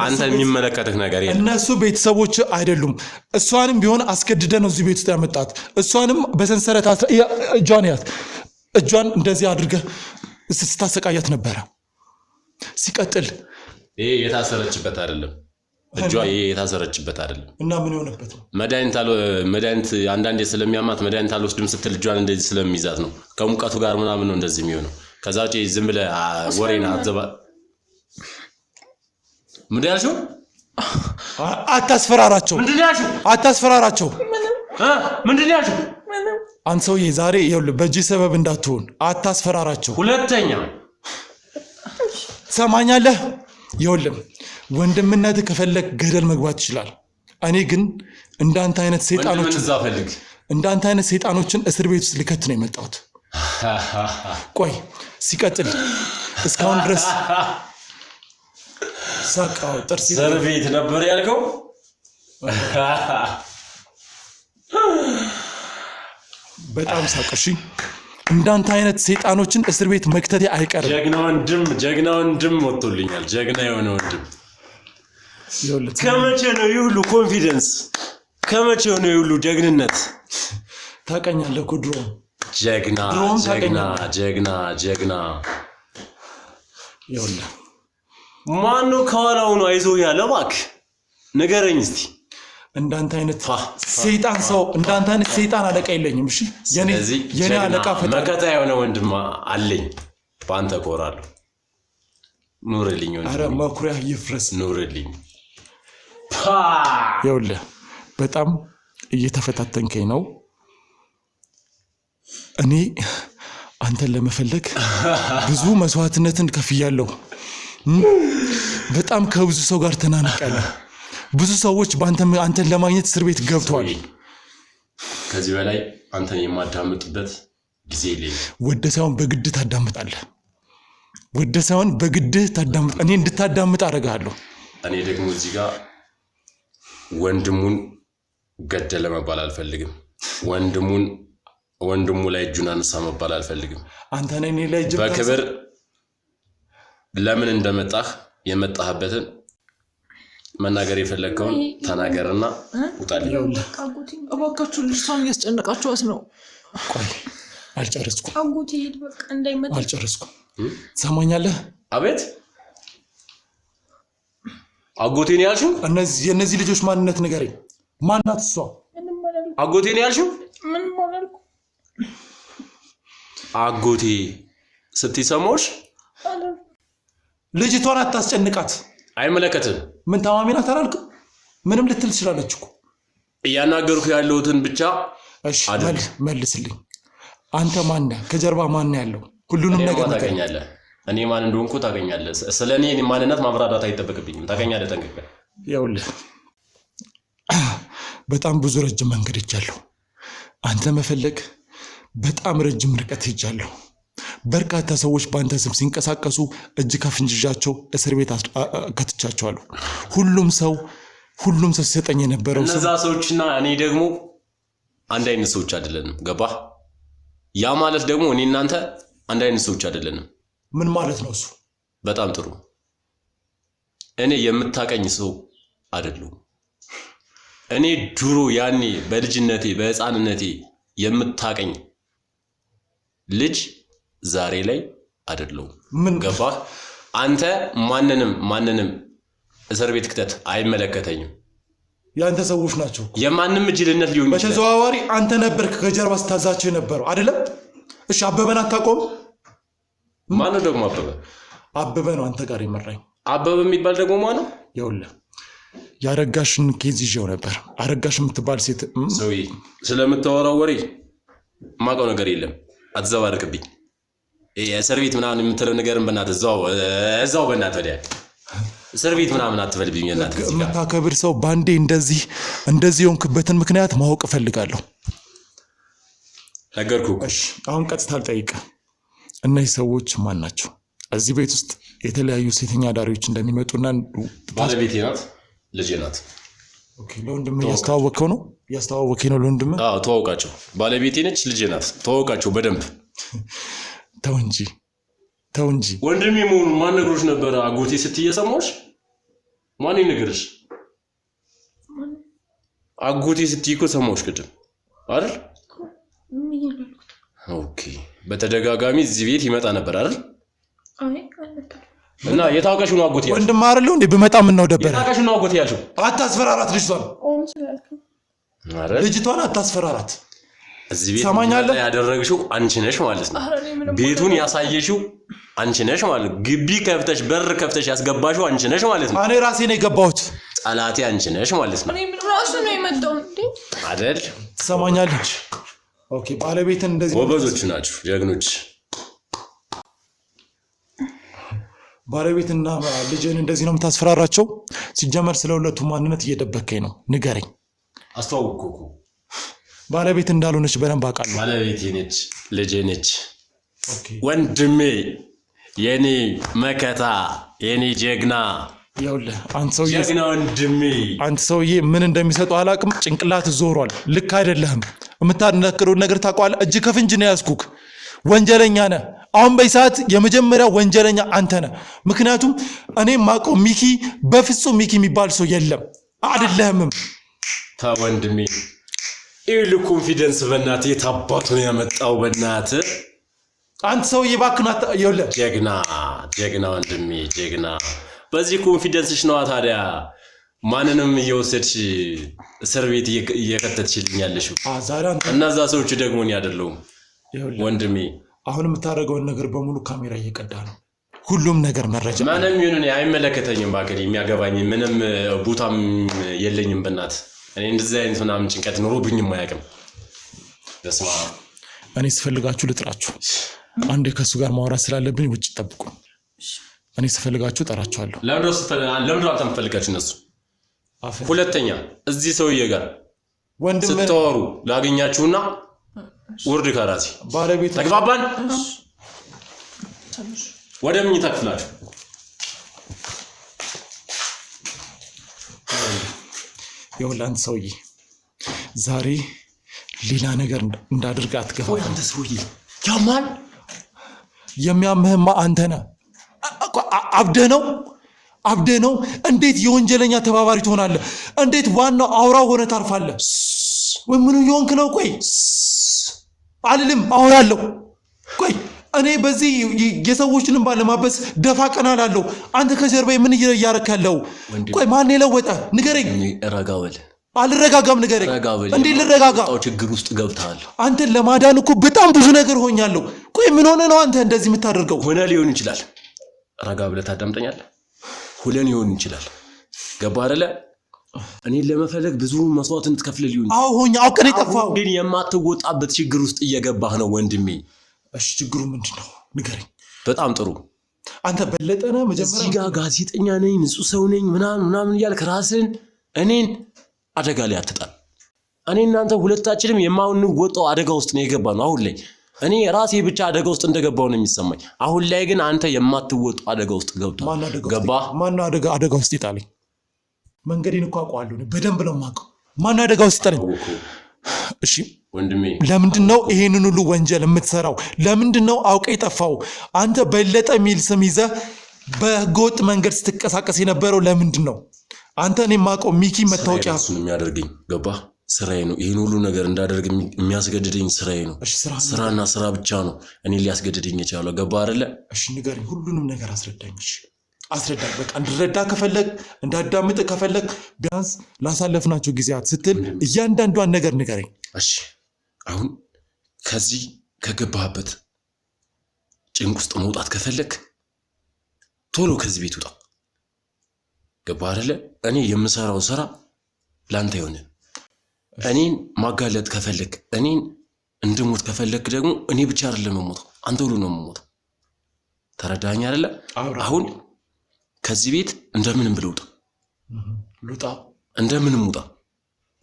አንተ የሚመለከትህ ነገር የለም እነሱ ቤተሰቦች አይደሉም እሷንም ቢሆን አስገድደ ነው እዚህ ቤት ውስጥ ያመጣት እሷንም በሰንሰለት እጇን እንደዚህ አድርገህ ስታሰቃያት ነበረ ሲቀጥል ይሄ የታሰረችበት አይደለም እጇ ይሄ የታሰረችበት አይደለም እና ምን የሆነበት ነው መድኃኒት አንዳንዴ ስለሚያማት መድኃኒት አልወስድም ስትል እጇን እንደዚህ ስለሚይዛት ነው ከሙቀቱ ጋር ምናምን ነው እንደዚህ የሚሆነው ከዛ ውጪ ዝም ብለህ ወሬና አዘባ ምን ያልሽው አታስፈራራቸው ምንድን ያልሽው አንተ ሰውዬ ዛሬ ይኸውልህ በእጅ ሰበብ እንዳትሆን አታስፈራራቸው ሁለተኛ ሰማኛለህ ይኸውልህ ወንድምነት ከፈለክ ገደል መግባት ይችላል እኔ ግን እንዳንተ አይነት ሰይጣኖችን እስር ቤት ውስጥ ልከት ነው የመጣሁት ቆይ ሲቀጥል እስካሁን ድረስ ሳቃው ጥርስ እስር ቤት ነበር ያልከው በጣም ሳቅሽ እንዳንተ አይነት ሰይጣኖችን እስር ቤት መክተቴ አይቀርም ጀግና ወንድም ወጥቶልኛል ጀግና የሆነ ወንድም ከመቼ ነው ይሁሉ ኮንፊደንስ ከመቼ ነው ይሁሉ ጀግንነት ታቀኛለህ እኮ ድሮም ጀግና ይኸውልህ ማነው ከኋላው ነው አይዞህ ያለው እባክህ ንገረኝ እስቲ እንዳንተ አይነት ሰይጣን አለቃ የለኝም እሺ የኔ አለቃ ፈጣሪ መከታ የሆነ ወንድም አለኝ በአንተ እኮራለሁ ኑርልኝ ወንድም ኧረ መኩሪያ ይፍረስ ኑርልኝ ይኸውልህ በጣም እየተፈታተንከኝ ነው እኔ አንተን ለመፈለግ ብዙ መስዋዕትነትን ከፍያለሁ በጣም ከብዙ ሰው ጋር ተናንቄያለሁ ብዙ ሰዎች አንተን ለማግኘት እስር ቤት ገብተዋል ከዚህ በላይ አንተን የማዳምጥበት ጊዜ የለኝም ወደ ሳይሆን በግድህ ታዳምጥ እኔ እንድታዳምጥ አደርግሃለሁ እኔ ደግሞ እዚህ ጋር ወንድሙን ገደለ መባል አልፈልግም ወንድሙ ላይ እጁን አነሳ መባል አልፈልግም አንተ ነህ እኔ ላይ በክብር ለምን እንደመጣህ የመጣህበትን መናገር የፈለግከውን ተናገርና ውጣልኝ። እባካችሁ ልጅቷን እያስጨነቃችኋት ነው። ቆይ አልጨረስኩም። አጎቴ በቃ እንዳይመጣ አልጨረስኩም። ሰማኛለህ? አቤት አጎቴን ያልሽው? የእነዚህ ልጆች ማንነት ንገረኝ። ማናት እሷ? አጎቴን ያልሽው? ምን ማለት ነው? አጎቴ ስትሰማሽ ልጅቷን አታስጨንቃት። አይመለከትም። ምን ታማሚ ናት አላልክም? ምንም ልትል ትችላለች እኮ። እያናገርኩ ያለሁትን ብቻ እሺ መልስልኝ። አንተ ማን ነህ? ከጀርባ ማን ያለው? ሁሉንም ነገር ታገኛለህ። እኔ ማን እንደሆንኩ ታገኛለህ። ስለኔ ማንነት ማብራራት አይጠበቅብኝም። ታገኛለህ ጠንቅቀህ። ይኸውልህ በጣም ብዙ ረጅም መንገድ ሄጃለሁ። አንተ መፈለግ በጣም ረጅም ርቀት ሄጃለሁ። በርካታ ሰዎች በአንተ ስም ሲንቀሳቀሱ እጅ ከፍንጅዣቸው እስር ቤት ከትቻቸዋለሁ። ሁሉም ሰው ሲሰጠኝ የነበረው እነዛ ሰዎችና እኔ ደግሞ አንድ አይነት ሰዎች አይደለንም። ገባህ? ያ ማለት ደግሞ እኔ እናንተ አንድ አይነት ሰዎች አይደለንም። ምን ማለት ነው እሱ? በጣም ጥሩ። እኔ የምታቀኝ ሰው አይደለሁም። እኔ ድሮ ያኔ በልጅነቴ በህፃንነቴ የምታቀኝ ልጅ ዛሬ ላይ አይደለሁም። ምን ገባህ? አንተ ማንንም እስር ቤት ክተት፣ አይመለከተኝም። ያንተ ሰዎች ናቸው። የማንም ጅልነት ሊሆን ይችላል። በተዘዋዋሪ አንተ ነበርክ ከጀርባ ስታዛቸው የነበረው አይደለም? እሺ አበበን አታውቀውም? ማን ነው ደግሞ አበበ? አበበ ነው አንተ ጋር የመራኝ። አበበ የሚባል ደግሞ ማን ነው? ይኸውልህ ያረጋሽን ኬዝ ይዤው ነበር። አረጋሽ የምትባል ሴት ሰውዬ፣ ስለምታወራው ወሬ ማውቀው ነገር የለም። አትዘባርቅብኝ። እስር ቤት ምናምን የምትለው ነገርን በእናትህ እዛው በእናትህ ወዲያ እስር ቤት ምናምን አትበልብኝ። እናትህ የምታከብር ሰው ባንዴ እንደዚህ የሆንክበትን ምክንያት ማወቅ እፈልጋለሁ። ነገርኩህ። እሺ አሁን ቀጥታ ልጠይቅህ። እነዚህ ሰዎች ማን ናቸው? እዚህ ቤት ውስጥ የተለያዩ ሴተኛ አዳሪዎች እንደሚመጡና ባለቤቴ ናት፣ ልጄ ናት። ኦኬ ለወንድምህ እያስተዋወቅከው ነው? እያስተዋወቅከኝ ነው ለወንድምህ? አዎ ተዋውቃቸው። ባለቤቴ ነች፣ ልጄ ናት። ተዋውቃቸው በደንብ። ተው እንጂ ወንድሜ መሆኑን ማን ነግሮሽ ነበረ? አጎቴ ስትይ የሰማሁሽ ማን ይነግርሽ? አጎቴ ስትይ እኮ ሰማሁሽ ቅድም አይደል? ኦኬ በተደጋጋሚ እዚህ ቤት ይመጣ ነበር አይደል? እና የታውቀሽ ነው አጎቴ ያልሽው? ወንድም አይደለው እንዴ? ብመጣ ምን ነው ደበረ? የታውቀሽ ነው አጎቴ ያልሽው? አታስፈራራት ልጅቷን አታስፈራራት። እዚህ ቤት ሰማኛለህ? ያደረግሽው አንቺ ነሽ ማለት ነው። ቤቱን ያሳየሽው አንቺ ነሽ ማለት ነው። ግቢ ከፍተሽ በር ከፍተሽ ያስገባሽው አንቺ ነሽ ማለት ነው። እኔ ራሴ ነው የገባሁት። ጠላቴ አንቺ ነሽ ማለት ነው። ራሱ ነው የመጣው እንዴ? አይደል? ሰማኛለህ? ኦኬ ባለቤትን እንደዚህ ጎበዞች ናችሁ፣ ጀግኖች። ባለቤትና ልጅን እንደዚህ ነው የምታስፈራራቸው? ሲጀመር ስለሁለቱ ማንነት እየደበከኝ ነው። ንገረኝ። አስተዋውቅኩ። ባለቤት እንዳልሆነች በደንብ አውቃለሁ። ባለቤቴ ነች፣ ልጄ ነች። ወንድሜ፣ የኔ መከታ፣ የኔ ጀግና። ይኸውልህ አንተ ሰውዬ፣ ጀግና ወንድሜ፣ አንተ ሰውዬ ምን እንደሚሰጡ አላውቅም። ጭንቅላት ዞሯል። ልክ አይደለህም። የምታነክረውን ነገር ታውቀዋለህ። እጅ ከፍንጅ ነው ያዝኩህ። ወንጀለኛ ነህ። አሁን በሰዓት የመጀመሪያ ወንጀለኛ አንተ ነህ። ምክንያቱም እኔ ማውቀው ሚኪ፣ በፍጹም ሚኪ የሚባል ሰው የለም። አይደለህምም። ወንድሜ ይኸውልህ፣ ኮንፊደንስ በእናትህ የታባቱ ነው ያመጣው። በእናትህ አንተ ሰውዬ እባክህ ና። ይኸውልህ ጀግና ወንድሜ፣ ጀግና። በዚህ ኮንፊደንስሽ ነዋ ታዲያ ማንንም እየወሰድሽ እስር ቤት እየከተትሽልኛለሽ። እነዛ ሰዎች ደግሞ እኔ አይደለሁም ወንድሜ። አሁን የምታደርገውን ነገር በሙሉ ካሜራ እየቀዳ ነው። ሁሉም ነገር መረጃ ምንም ይሁን አይመለከተኝም። ባክሪ የሚያገባኝ ምንም ቦታም የለኝም። በእናት እኔ እንደዚህ አይነት ምናምን ጭንቀት ኑሮብኝም አያውቅም። በስማ እኔ ስፈልጋችሁ ልጥራችሁ። አንዴ ከሱ ጋር ማውራት ስላለብኝ ውጭ ጠብቁ። እኔ ስፈልጋችሁ ጠራችኋለሁ። ለምንድን ነው የምትፈልጋችሁ እነሱ? ሁለተኛ እዚህ ሰውዬ ጋር ስትወሩ ላገኛችሁና ውርድ ከራሴ ባለቤት ተግባባን። ወደ ምኝታ ክፍላችሁ ይኸውልህ አንተ ሰውዬ ዛሬ ሌላ ነገር እንዳድርግ አትገፋም። አንተ ሰውዬ ያማል። የሚያምህማ አንተ ነህ። አብደህ ነው አብደ ነው እንዴት የወንጀለኛ ተባባሪ ትሆናለህ? እንዴት ዋናው አውራው ሆነ ታርፋለህ? ወይ ምን ይሆንክ ነው? ቆይ አልልም አወራለሁ። ቆይ እኔ በዚህ የሰዎችንም ባለማበስ ደፋ ቀና እላለሁ። አንተ ከጀርባዬ ምን እያረካለው? ቆይ ማን የለወጠ ንገረኝ። ረጋበል አልረጋጋም ንገረኝ። እንዴ ልረጋጋ? ችግር ውስጥ ገብተሃል። አንተን ለማዳን እኮ በጣም ብዙ ነገር ሆኛለሁ። ቆይ ምን ሆነ ነው አንተ እንደዚህ የምታደርገው? ሆነ ሊሆን ይችላል። ረጋ ብለህ ታዳምጠኛለህ? ሁለን ሊሆን ይችላል። ገባህ አይደለ? እኔን ለመፈለግ ብዙ መስዋዕትን ትከፍል ሊሆን አዎ ሆኛ አውቀን የጠፋው ግን የማትወጣበት ችግር ውስጥ እየገባህ ነው ወንድሜ። እሺ ችግሩ ምንድነው ንገረኝ። በጣም ጥሩ። አንተ በለጠነ መጀመሪያ እዚህ ጋር ጋዜጠኛ ነኝ ንጹህ ሰው ነኝ ምናምን እያልክ ራስን እኔን አደጋ ላይ አትጣል። እኔ እናንተ ሁለታችንም የማንወጣው አደጋ ውስጥ ነው የገባነው አሁን ላይ። እኔ ራሴ ብቻ አደጋ ውስጥ እንደገባው ነው የሚሰማኝ። አሁን ላይ ግን አንተ የማትወጣው አደጋ ውስጥ ገብቷል። ገባህ? ማን አደጋ ውስጥ ይጣለኝ? መንገዴን እኮ አውቀዋለሁ በደንብ ነው የማውቀው። ማን አደጋ ውስጥ ይጣለኝ? እሺ ወንድሜ ለምንድን ነው ይሄንን ሁሉ ወንጀል የምትሰራው? ለምንድን ነው አውቀ የጠፋው? አንተ በለጠ የሚል ስም ይዘህ በህገወጥ መንገድ ስትንቀሳቀስ የነበረው ለምንድን ነው? አንተ እኔ የማውቀው ሚኪ መታወቂያ እሱን የሚያደርገኝ ገባህ? ስራዬ ነው። ይህን ሁሉ ነገር እንዳደርግ የሚያስገድደኝ ስራዬ ነው። ስራና ስራ ብቻ ነው እኔ ሊያስገድደኝ የቻለው። ገባህ አይደለ? እሺ ንገረኝ፣ ሁሉንም ነገር አስረዳኝ። እሺ አስረዳኝ። በቃ እንድረዳ ከፈለግ እንዳዳምጥ ከፈለግ ቢያንስ ላሳለፍናቸው ጊዜያት ስትል እያንዳንዷን ነገር ንገረኝ። እሺ አሁን ከዚህ ከገባህበት ጭንቅ ውስጥ መውጣት ከፈለግ ቶሎ ከዚህ ቤት ውጣ። ገባህ አይደለ? እኔ የምሰራው ስራ ላንተ ይሆነ። እኔን ማጋለጥ ከፈለግ እኔን እንድሞት ከፈለግ ደግሞ እኔ ብቻ አይደለም የምሞተው አንተ ሁሉ ነው የምሞተው። ተረዳኸኝ አይደለ? አሁን ከዚህ ቤት እንደምንም ብለህ ውጣ። ልውጣ? እንደምንም ውጣ።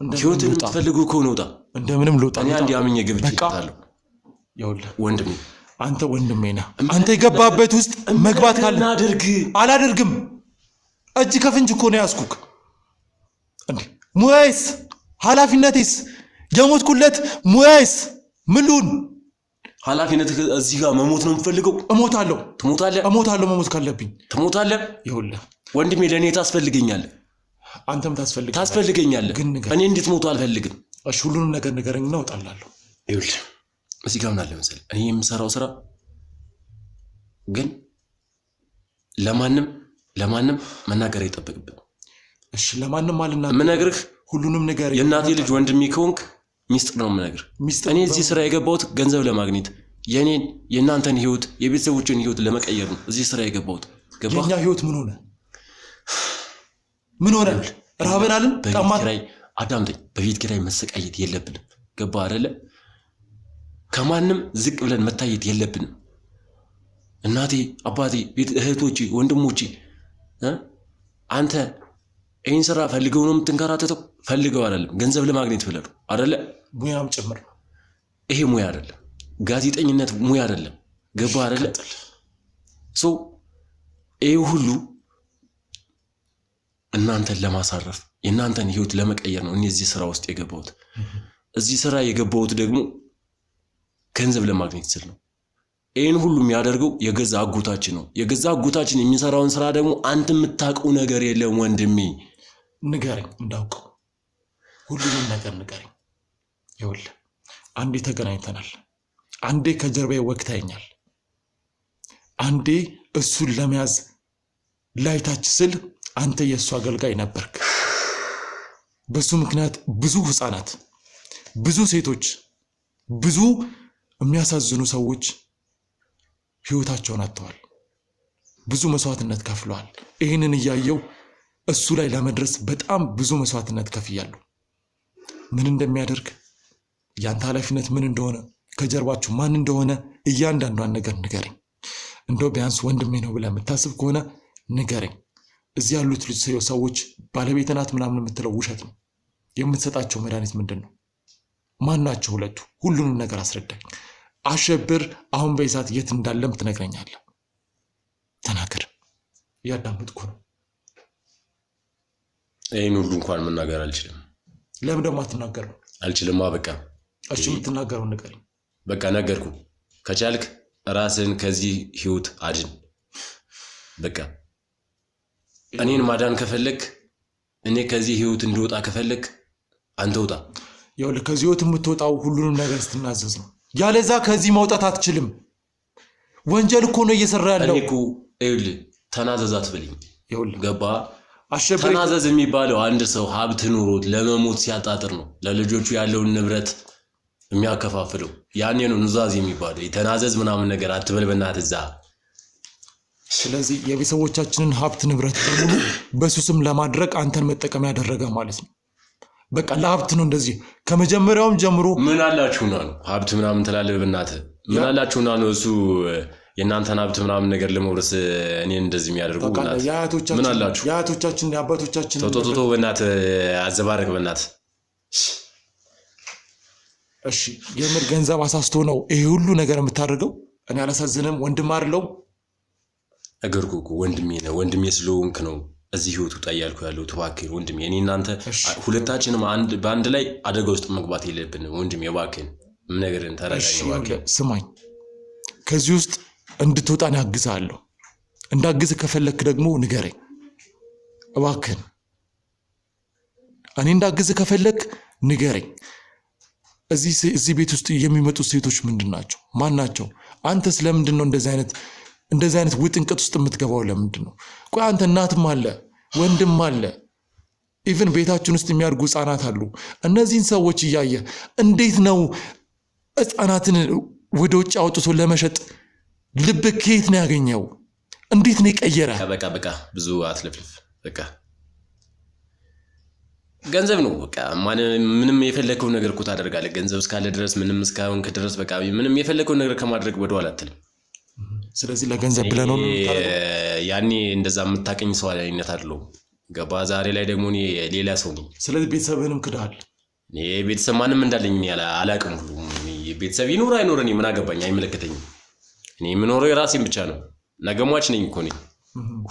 ህይወትን የምትፈልጉ ከሆነ ውጣ። እንደምንም ልውጣ? እኔ አንድ ያምኜ ገብቼታለሁ። ይኸውልህ ወንድሜ፣ አንተ ወንድሜ ነህ። አንተ የገባበት ውስጥ መግባት ካለ አላደርግም። እጅ ከፍንጅ እኮ ነው ያዝኩክ። እንዴ ሙያዬስ ኃላፊነቴስ የሞትኩለት ሙያዬስ ምን ልሁን? ኃላፊነት እዚህ ጋር መሞት ነው የምትፈልገው? እሞታለሁ። ትሞታለህ? እሞታለሁ መሞት ካለብኝ። ትሞታለህ? ይኸውልህ ወንድሜ ለእኔ ታስፈልገኛለህ። አንተም ታስፈልገኛለህ። እኔ እንድትሞቱ አልፈልግም። እሺ ሁሉንም ነገር ንገረኝና እወጣላለሁ። ይኸውልህ እዚህ ጋር ምን አለ መሰለህ፣ እኔ የምሰራው ስራ ግን ለማንም መናገር አይጠበቅብን። እሺ ለማንም አልናገር። የምነግርህ ሁሉንም ነገር የእናቴ ልጅ ወንድሜ ከሆንክ ሚስጥር ነው የምነግርህ። እኔ እዚህ ስራ የገባሁት ገንዘብ ለማግኘት የኔን የእናንተን ህይወት የቤተሰቦችን ህይወት ለመቀየር ነው እዚህ ስራ የገባሁት። ገባህ? የኛ ህይወት ምን ሆነ? ራበናልን? በቤት ኪራይ አዳምጠኝ። በቤት ኪራይ መሰቃየት የለብንም። ገባህ አይደለ? ከማንም ዝቅ ብለን መታየት የለብንም። እናቴ፣ አባቴ፣ እህቶቼ፣ ወንድሞቼ አንተ ይህን ስራ ፈልገው ነው የምትንከራተተው? ፈልገው አይደለም፣ ገንዘብ ለማግኘት ብለህ ነው አይደለ? ሙያም ጭምር። ይሄ ሙያ አይደለም፣ ጋዜጠኝነት ሙያ አይደለም። ገባህ አይደለ? ይሄ ሁሉ እናንተን ለማሳረፍ የእናንተን ህይወት ለመቀየር ነው እኔ እዚህ ስራ ውስጥ የገባሁት። እዚህ ስራ የገባሁት ደግሞ ገንዘብ ለማግኘት ስል ነው። ይህን ሁሉ የሚያደርገው የገዛ አጎታችን ነው። የገዛ አጎታችን የሚሰራውን ስራ ደግሞ አንተ የምታውቀው ነገር የለም ወንድሜ። ንገረኝ፣ እንዳውቀው ሁሉንም ነገር ንገረኝ። ይኸውልህ አንዴ ተገናኝተናል። አንዴ ከጀርባዬ ወግተኸኛል። አንዴ እሱን ለመያዝ ላይታች ስል አንተ የእሱ አገልጋይ ነበርክ። በሱ ምክንያት ብዙ ህፃናት፣ ብዙ ሴቶች፣ ብዙ የሚያሳዝኑ ሰዎች ህይወታቸውን አጥተዋል። ብዙ መስዋዕትነት ከፍለዋል። ይህንን እያየው እሱ ላይ ለመድረስ በጣም ብዙ መስዋዕትነት ከፍያለሁ። ምን እንደሚያደርግ ያንተ ኃላፊነት ምን እንደሆነ ከጀርባችሁ ማን እንደሆነ እያንዳንዷን ነገር ንገረኝ። እንደው ቢያንስ ወንድሜ ነው ብለህ የምታስብ ከሆነ ንገረኝ። እዚህ ያሉት ልጅ ሰዎች ባለቤት ናት ምናምን የምትለው ውሸት ነው። የምትሰጣቸው መድኃኒት ምንድን ነው? ማን ናቸው ሁለቱ? ሁሉንም ነገር አስረዳኝ። አሸብር አሁን በይሳት የት እንዳለም ትነግረኛለህ። ተናገር፣ እያዳመጥኩ ነው። ይህን ሁሉ እንኳን መናገር አልችልም። ለምን ደግሞ አትናገርም? አልችልም። በቃ እሺ የምትናገረው ንገረኝ። በቃ ነገርኩ። ከቻልክ ራስን ከዚህ ህይወት አድን። በቃ እኔን ማዳን ከፈለክ እኔ ከዚህ ህይወት እንድወጣ ከፈለክ አንተ ውጣ። ይኸውልህ ከዚህ ህይወት የምትወጣው ሁሉንም ነገር ስትናዘዝ ነው። ያለዛ ከዚህ መውጣት አትችልም። ወንጀል እኮ ነው እየሰራ ያለው። እኔ እኮ ይኸውልህ ተናዘዝ አትበልኝ። ይኸውልህ ገባ? አሸብር ተናዘዝ የሚባለው አንድ ሰው ሀብት ኑሮት ለመሞት ሲያጣጥር ነው ለልጆቹ ያለውን ንብረት የሚያከፋፍለው። ያኔ ነው ኑዛዜ የሚባለው። የተናዘዝ ምናምን ነገር አትበል በእናትህ እዛ። ስለዚህ የቤተሰቦቻችንን ሀብት ንብረት በሙሉ በሱስም ለማድረግ አንተን መጠቀም ያደረገ ማለት ነው። በቃ ለሀብት ነው እንደዚህ ከመጀመሪያውም ጀምሮ። ምን አላችሁና ነው ሀብት ምናምን ትላለህ በእናትህ? ምን አላችሁና ነው እሱ የእናንተን ሀብት ምናምን ነገር ለመውረስ እኔን እንደዚህ የሚያደርጉ? ምን አላችሁ? የአያቶቻችን የአባቶቻችን ቶቶቶ በእናትህ አዘባረቅ በእናትህ። እሺ የምር ገንዘብ አሳስቶ ነው ይሄ ሁሉ ነገር የምታደርገው? እኔ አላሳዝንም? ወንድም አይደለው? እገርኩ እኮ ወንድሜ ነው። ወንድሜ ስለሆንክ ነው እዚህ ህይወት ውጣ እያልኩ ያለው። እባክህን ወንድሜ፣ እኔ እናንተ ሁለታችንም በአንድ ላይ አደጋ ውስጥ መግባት የለብንም ወንድሜ። እባክህን ምን ነገርን ተረዳኝ። ስማኝ፣ ከዚህ ውስጥ እንድትወጣን ያግዛለሁ። እንዳግዝህ ከፈለክ ደግሞ ንገረኝ እባክህን። እኔ እንዳግዝህ ከፈለክ ንገረኝ። እዚህ ቤት ውስጥ የሚመጡት ሴቶች ምንድን ናቸው? ማን ናቸው? አንተስ ለምንድን ነው እንደዚህ አይነት ውጥንቅጥ ውስጥ የምትገባው? ለምንድን ነው? ቆይ አንተ እናትም አለ ወንድም አለ፣ ኢቭን ቤታችን ውስጥ የሚያድጉ ህፃናት አሉ። እነዚህን ሰዎች እያየ እንዴት ነው ህፃናትን ወደ ውጭ አውጥቶ ለመሸጥ ልብ ከየት ነው ያገኘው? እንዴት ነው የቀየረ? በቃ ብዙ አትለፍልፍ። በቃ ገንዘብ ነው። በቃ ምንም የፈለከው ነገር እኮ ታደርጋለህ። ገንዘብ እስካለ ድረስ ምንም እስካሁን ድረስ በቃ ምንም የፈለከው ነገር ከማድረግ ወደኋላ አትልም። ስለዚህ ለገንዘብ ብለህ ነው ያኔ እንደዛ የምታቀኝ ሰው አይነት አይደለሁም። ገባ? ዛሬ ላይ ደግሞ እኔ ሌላ ሰው ነኝ። ስለዚህ ቤተሰብህንም ክዳል። እኔ ቤተሰብ ማንም እንዳለኝ አላውቅም። ሁሉ ቤተሰብ ይኖር አይኖር እኔ ምን አገባኝ? አይመለከተኝም። እኔ የምኖረው የራሴን ብቻ ነው። ነገ ሟች ነኝ እኮ እኔ።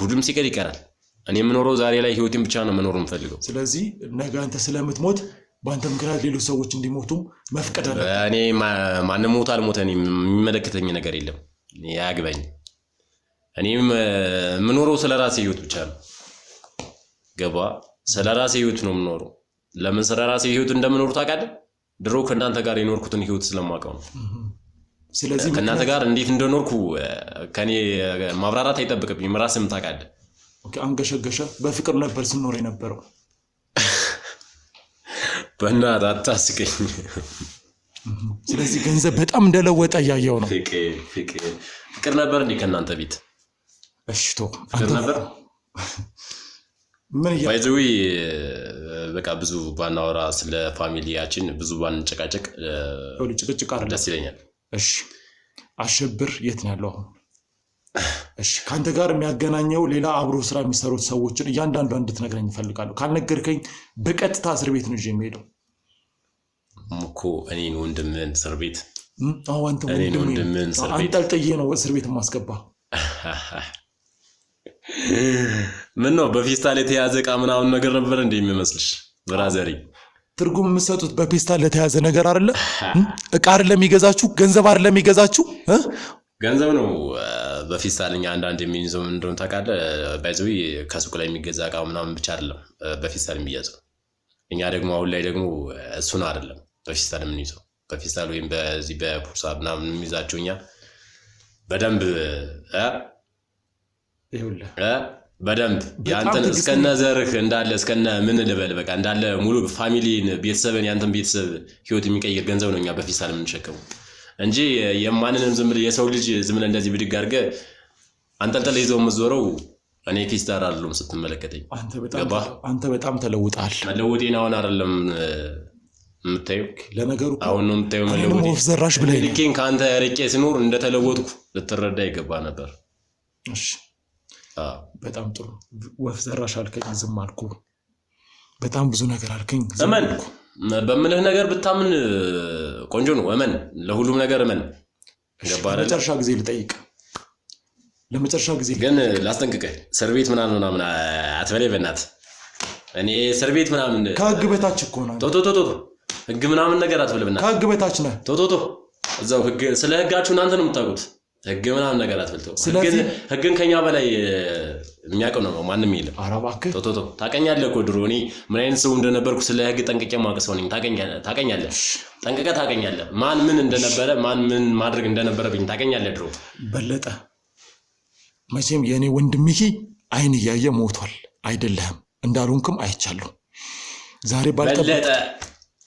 ሁሉም ሲቀር ይቀራል። እኔ የምኖረው ዛሬ ላይ ህይወቴን ብቻ ነው መኖር የምፈልገው። ስለዚህ ነገ አንተ ስለምትሞት በአንተ ምክንያት ሌሎች ሰዎች እንዲሞቱም መፍቀድ አለ። እኔ ማንም ሞት አልሞተ እኔ የሚመለከተኝ ነገር የለም። ያግባኝ። እኔም የምኖረው ስለራሴ ህይወት ብቻ ነው። ገባ? ስለራሴ ህይወት ነው የምኖረው። ለምን ስለራሴ ህይወት እንደምኖር ታውቃለህ? ድሮ ከእናንተ ጋር የኖርኩትን ህይወት ስለማውቀው ነው። ስለዚህ ከእናንተ ጋር እንዴት እንደኖርኩ ከኔ ማብራራት አይጠብቅብኝም። ራስህም ታውቃለህ። ኦኬ፣ አንገሸገሸ። በፍቅር ነበር ስንኖር የነበረው። በእናትህ አታስቀኝ። ስለዚህ ገንዘብ በጣም እንደለወጠ እያየው ነው። ፍቅር ነበር እንዴ ከእናንተ ቤት? እሽቶ ፍቅር ነበር። ምን ባይዘዊ በቃ ብዙ ባናወራ ስለ ፋሚሊያችን ብዙ ባንጨቃጨቅ ጭቅጭቅ አይደለም፣ ደስ ይለኛል። እሺ አሸብር የት ነው ያለው አሁን? እሺ ካንተ ጋር የሚያገናኘው ሌላ አብሮ ስራ የሚሰሩት ሰዎችን እያንዳንዱ እንድትነግረኝ እፈልጋለሁ። ካልነገርከኝ በቀጥታ እስር ቤት ነው የሚሄደው እኮ። እኔን ወንድምህን እስር ቤት? አዎ አንተ ወንድምህን እስር ቤት አንጠልጥዬ ነው እስር ቤት ማስገባ። ምን ነው በፌስታል የተያዘ ዕቃ ምናምን ነገር ነበር እንደ የሚመስልሽ ብራዘሪ? ትርጉም የምትሰጡት በፌስታል ለተያዘ ነገር አይደለ? ዕቃ አይደለም የሚገዛችሁ፣ ገንዘብ አይደለም የሚገዛችሁ። ገንዘብ ነው በፌስታልኛ አንዳንድ የሚይዘው እንደሆነ ታውቃለህ። ባይዘዊ ከሱቅ ላይ የሚገዛ ዕቃ ምናምን ብቻ አይደለም በፌስታል የሚያዘው። እኛ ደግሞ አሁን ላይ ደግሞ እሱን አይደለም በፌስታል የምንይዘው። በፌስታል ወይም በዚህ በፖርሳ ምናምን የሚይዛቸው እኛ በደንብ በደንብ ያንተን እስከነ ዘርህ እንዳለ እስከነ ምን ልበል በቃ እንዳለ ሙሉ ፋሚሊን ቤተሰብን ያንተን ቤተሰብ ህይወት የሚቀይር ገንዘብ ነው እኛ በፌስታል የምንሸከመው እንጂ የማንንም ዝም ብለህ የሰው ልጅ ዝም ብለህ እንደዚህ ብድግ አድርገህ አንጠልጥለህ ይዘው የምትዞረው እኔ ፌስታል አይደለም ስትመለከተኝ። አንተ በጣም ተለውጣል። መለወጤን አሁን አይደለም የምታየው፣ ለነገሩ አሁን ነው የምታየው። መለወጤን ወፍ ዘራሽ ብለህ ልኬን ከአንተ ርቄ ስኖር እንደተለወጥኩ ልትረዳ ይገባ ነበር። እሺ በጣም ጥሩ። ወፍ ዘራሽ አልከኝ፣ ዝም አልኩ። በጣም ብዙ ነገር አልከኝ፣ ዝም አልኩ። በምልህ ነገር ብታምን ቆንጆ ነው። እመን፣ ለሁሉም ነገር እመን። ለመጨረሻ ጊዜ ልጠይቅ፣ ለመጨረሻ ጊዜ ግን ላስጠንቅቅህ፣ እስር ቤት ምናምን አትበለኝ በእናትህ። እኔ እስር ቤት ምናምን ከህግ በታች እኮ ነው። ቶቶቶ ህግ ምናምን ነገር አትበለኝ በእናትህ። ከህግ በታች ነህ። ቶቶቶ እዛው ህግ፣ ስለ ህጋችሁ እናንተ ነው የምታውቁት። ህግ ምናምን ነገር አትፈልተው። ህግን ከኛ በላይ የሚያውቀው ነው ማንም የለም። ኧረ እባክህ ቶቶቶ ታውቀኛለህ እኮ ድሮ እኔ ምን አይነት ሰው እንደነበርኩ ስለ ህግ ጠንቅቄ የማውቅ ሰው ነኝ። ታውቀኛለህ ጠንቅቀህ ታውቀኛለህ። ማን ምን እንደነበረ ማን ምን ማድረግ እንደነበረብኝ ታውቀኛለህ ድሮ። በለጠ መቼም የኔ ወንድም ይሄ አይን እያየ ሞቷል አይደለህም እንዳልሆንክም አይቻለሁ። ዛሬ በለጠ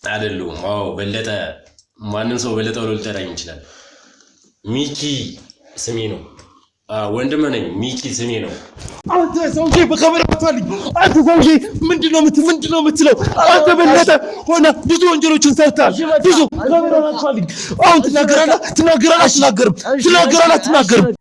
አይደለም። አዎ በለጠ ማንም ሰው በለጠ ብሎ ሊጠራኝ ይችላል። ሚኪ ስሜ ነው። ወንድም ነኝ። ሚኪ ስሜ ነው። አንተ ሰውዬ በካሜራ አትፈልኝ። አንተ ሰውዬ ምንድነው የምትለው? አንተ በለጠ ሆነ ብዙ ወንጀሎችን ሰርተሃል። ብዙ ካሜራ አትፈልኝ። አሁን ትናገራለህ አትናገርም?